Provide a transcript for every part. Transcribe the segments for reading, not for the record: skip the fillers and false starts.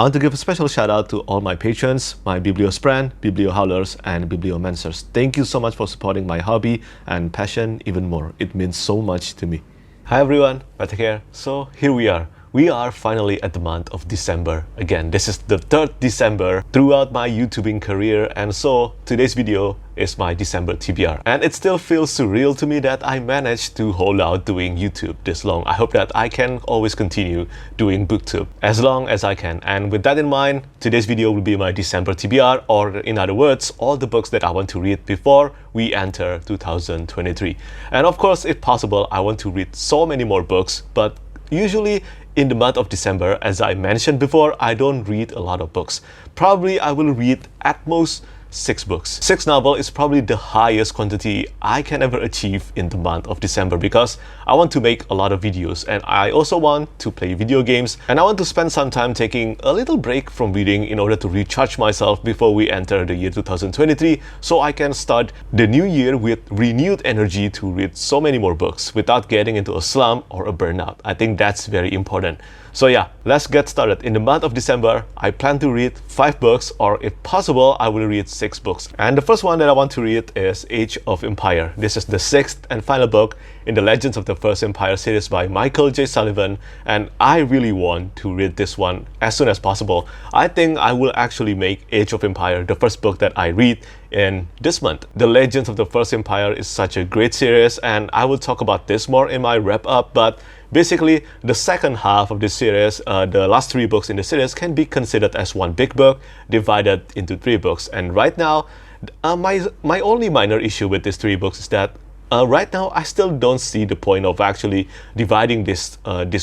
I want to give a special shout out to all my patrons, my Bibliosprand, Bibliohowlers, and Bibliomancers. Thank you so much for supporting my hobby and passion even more. It means so much to me. Hi everyone, Petrik here. So here we are. We are finally at the month of December. Again, this is the 3rd December throughout my YouTubing career, and so today's video is my December TBR. And it still feels surreal to me that I managed to hold out doing YouTube this long. I hope that I can always continue doing booktube as long as I can. And with that in mind, today's video will be my December TBR, or in other words, all the books that I want to read before we enter 2023. And of course, if possible, I want to read so many more books, but usually in the month of December, as I mentioned before, I don't read a lot of books. Probably I will read at most 6 books. 6 novels is probably the highest quantity I can ever achieve in the month of December, because I want to make a lot of videos and I also want to play video games, and I want to spend some time taking a little break from reading in order to recharge myself before we enter the year 2023, so I can start the new year with renewed energy to read so many more books without getting into a slump or a burnout. I think that's very important. So yeah, let's get started. In the month of December, I plan to read 5 books, or if possible, I will read 6 books. And the first one that I want to read is Age of Empyre. This is the 6th and final book in the Legends of the First Empire series by Michael J. Sullivan, and I really want to read this one as soon as possible. I think I will actually make Age of Empyre the first book that I read in this month. The Legends of the First Empire is such a great series, and I will talk about this more in my wrap-up, but basically, the second half of this series, the last 3 books in the series, can be considered as one big book divided into 3 books. And right now, my only minor issue with these 3 books is that right now I still don't see the point of actually dividing this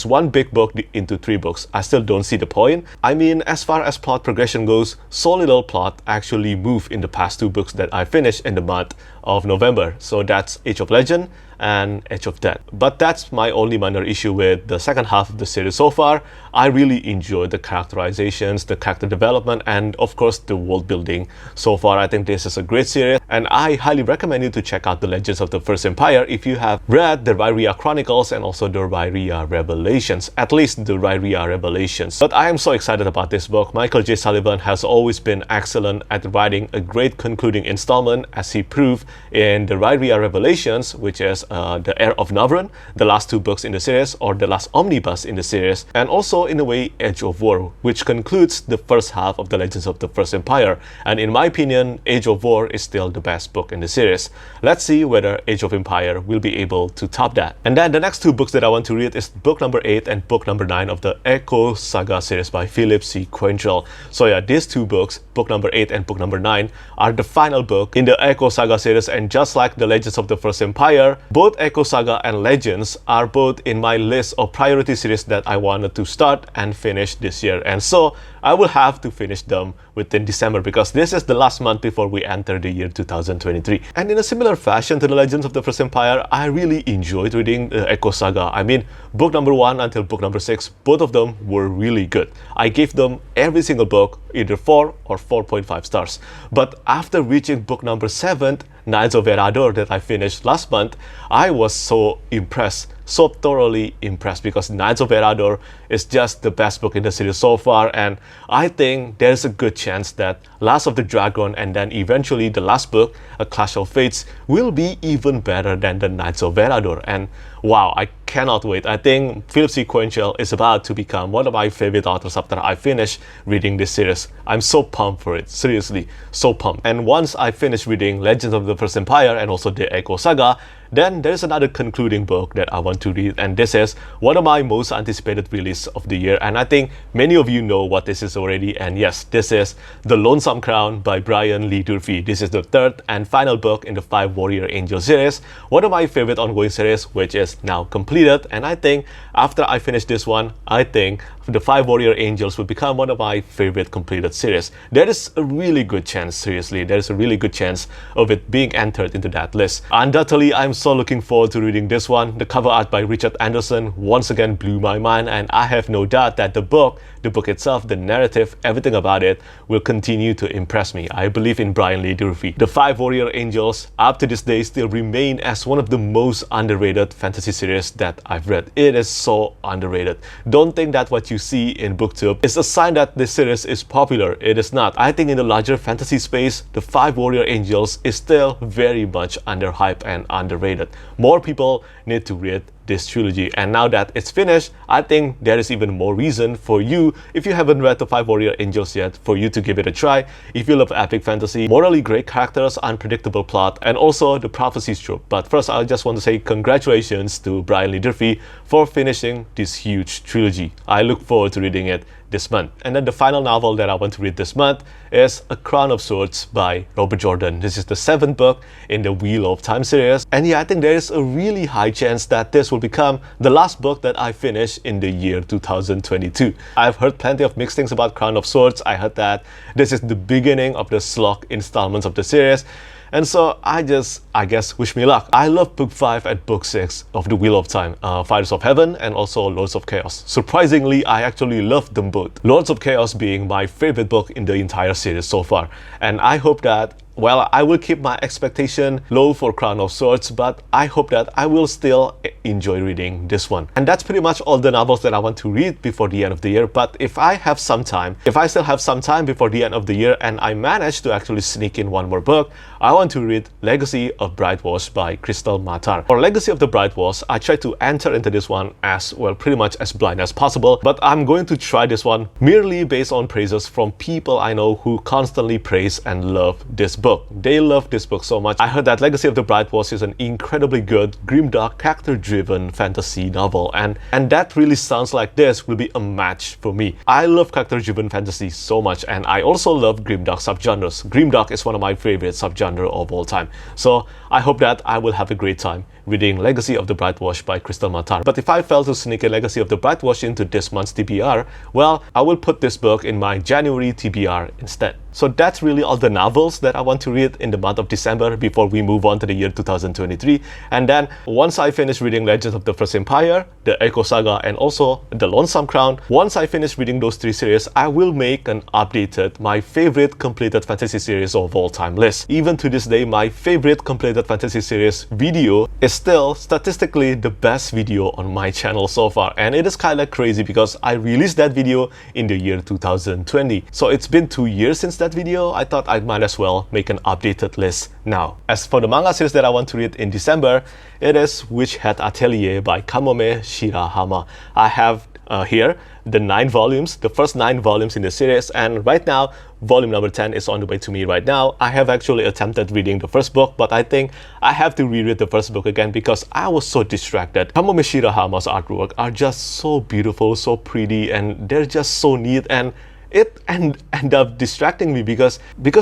one big book into 3 books. I still don't see the point. I mean, as far as plot progression goes, so little plot actually moved in the past 2 books that I finished in the month of November. So that's Age of Legend and Edge of Death. But that's my only minor issue with the second half of the series so far. I really enjoyed the characterizations, the character development, and of course the world building. So far, I think this is a great series, and I highly recommend you to check out the Legends of the First Empire if you have read the Rhyria Chronicles and also the Rhyria Revelations, at least the Rhyria Revelations. But I am so excited about this book. Michael J. Sullivan has always been excellent at writing a great concluding installment, as he proved in the Rhyria Revelations, which is the Heir of Navran, the last 2 books in the series, or the last omnibus in the series, and also in a way Age of War, which concludes the first half of the Legends of the First Empire. And in my opinion, Age of War is still the best book in the series. Let's see whether Age of Empire will be able to top that. And then the next 2 books that I want to read is book number 8 and book number 9 of the Echo Saga series by Philip C. Quaintrell. So yeah, these 2 books, book number 8 and book number 9, are the final book in the Echo Saga series, and just like the Legends of the First Empire, both Echo Saga and Legends are both in my list of priority series that I wanted to start and finish this year. And so I will have to finish them within December, because this is the last month before we enter the year 2023. And in a similar fashion to the Legends of the First Empire, I really enjoyed reading the Echo Saga. I mean, book number 1 until book number 6, both of them were really good. I gave them every single book either 4 or 4.5 stars. But after reaching book number 7, Knights of Erador, that I finished last month, I was so impressed, so thoroughly impressed, because Knights of Erador is just the best book in the series so far, and I think there's a good chance that Last of the Dragorn and then eventually the last book, A Clash of Fates, will be even better than the Knights of Erador. And wow, I cannot wait. I think Philip C. Quaintrell is about to become one of my favorite authors after I finish reading this series. I'm so pumped for it, seriously, so pumped. And once I finish reading Legends of the First Empire and also the Echo Saga, then there's another concluding book that I want to read, and this is one of my most anticipated release of the year, and I think many of you know what this is already. And yes, this is The Lonesome Crown by Brian Lee Durfee. This is the 3rd and final book in the 5 Warrior Angel series, one of my favorite ongoing series, which is now completed. And I think after I finish this one, I think the 5 Warrior Angels will become one of my favorite completed series. There is a really good chance, seriously, there is a really good chance of it being entered into that list. Undoubtedly, I'm so looking forward to reading this one. The cover art by Richard Anderson once again blew my mind, and I have no doubt that the book itself, the narrative, everything about it will continue to impress me. I believe in Brian Lee Durfee. The Five Warrior Angels up to this day still remain as one of the most underrated fantasy series that I've read. It is so underrated. Don't think that what you see in BookTube is a sign that this series is popular. It is not. I think in the larger fantasy space, the Five Warrior Angels is still very much underhyped and underrated. More people need to read this trilogy, and now that it's finished, I think there is even more reason for you, if you haven't read the Five Warrior Angels yet, for you to give it a try. If you love epic fantasy, morally great characters, unpredictable plot, and also the prophecies trope. But first, I just want to say congratulations to Brian Lee Durfee for finishing this huge trilogy. I look forward to reading it this month. And then the final novel that I want to read this month is A Crown of Swords by Robert Jordan. This is the 7th book in the Wheel of Time series. And yeah, I think there is a really high chance that this will become the last book that I finish in the year 2022. I've heard plenty of mixed things about Crown of Swords. I heard that this is the beginning of the slog installments of the series. And so I guess wish me luck. I love book 5 and book 6 of the Wheel of Time, Fighters of Heaven and also Lords of Chaos. Surprisingly, I actually love them both. Lords of Chaos being my favorite book in the entire series so far. And I hope that, well, I will keep my expectation low for Crown of Swords, but I hope that I will still enjoy reading this one. And that's pretty much all the novels that I want to read before the end of the year. But if I have some time, if I still have some time before the end of the year and I manage to actually sneak in one more book, I want to read Legacy of Brightwash by Krystle Matar. For Legacy of the Brightwash, I tried to enter into this one as, well, pretty much as blind as possible, but I'm going to try this one merely based on praises from people I know who constantly praise and love this book. They love this book so much. I heard that Legacy of the Brightwash is an incredibly good, grimdark, character-driven fantasy novel, and that really sounds like this will be a match for me. I love character-driven fantasy so much, and I also love grimdark subgenres. Grimdark is one of my favorite subgenres of all time. So I hope that I will have a great time reading Legacy of the Brightwash by Krystle Matar. But if I fail to sneak a Legacy of the Brightwash into this month's TBR, well, I will put this book in my January TBR instead. So that's really all the novels that I want to read in the month of December before we move on to the year 2023. And then once I finish reading Legends of the First Empire, the Echo Saga, and also the Lonesome Crown, once I finish reading those 3 series, I will make an updated, my favorite completed fantasy series of all time list. Even to this day, my favorite completed fantasy series video is still statistically the best video on my channel so far. And it is kind of crazy because I released that video in the year 2020. So it's been 2 years since that video. I thought I might as well make an updated list now. As for the manga series that I want to read in December, it is Hat Atelier by Kamome Shirahama. I have here the 9 volumes, the first 9 volumes in the series, and right now volume number 10 is on the way to me right now. I have actually attempted reading the first book, but I think I have to reread the first book again because I was so distracted. Kamome Shirahama's artwork are just so beautiful, so pretty, and they're just so neat, and it end up distracting me because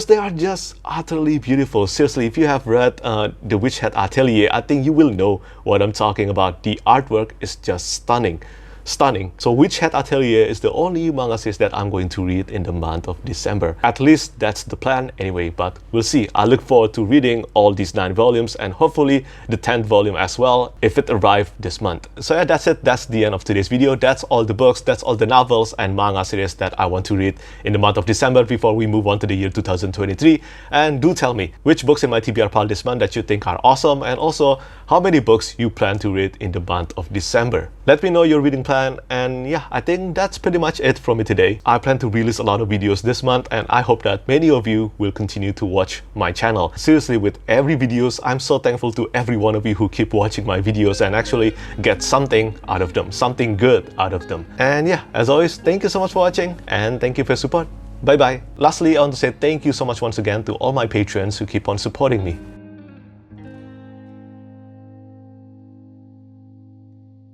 they are just utterly beautiful. Seriously, if you have read the Hat Atelier, I think you will know what I'm talking about. The artwork is just stunning. So Hat Atelier is the only manga series that I'm going to read in the month of December. At least that's the plan anyway, but we'll see. I look forward to reading all these 9 volumes and hopefully the 10th volume as well if it arrives this month. So yeah, that's it. That's the end of today's video. That's all the books, that's all the novels and manga series that I want to read in the month of December before we move on to the year 2023. And do tell me which books in my TBR pile this month that you think are awesome, and also how many books you plan to read in the month of December. Let me know your reading plan, and yeah, I think that's pretty much it from me today. I plan to release a lot of videos this month, and I hope that many of you will continue to watch my channel. Seriously, with every videos, I'm so thankful to every one of you who keep watching my videos and actually get something out of them, something good out of them. And yeah, as always, thank you so much for watching, and thank you for your support. Bye bye. Lastly, I want to say thank you so much once again to all my patrons who keep on supporting me.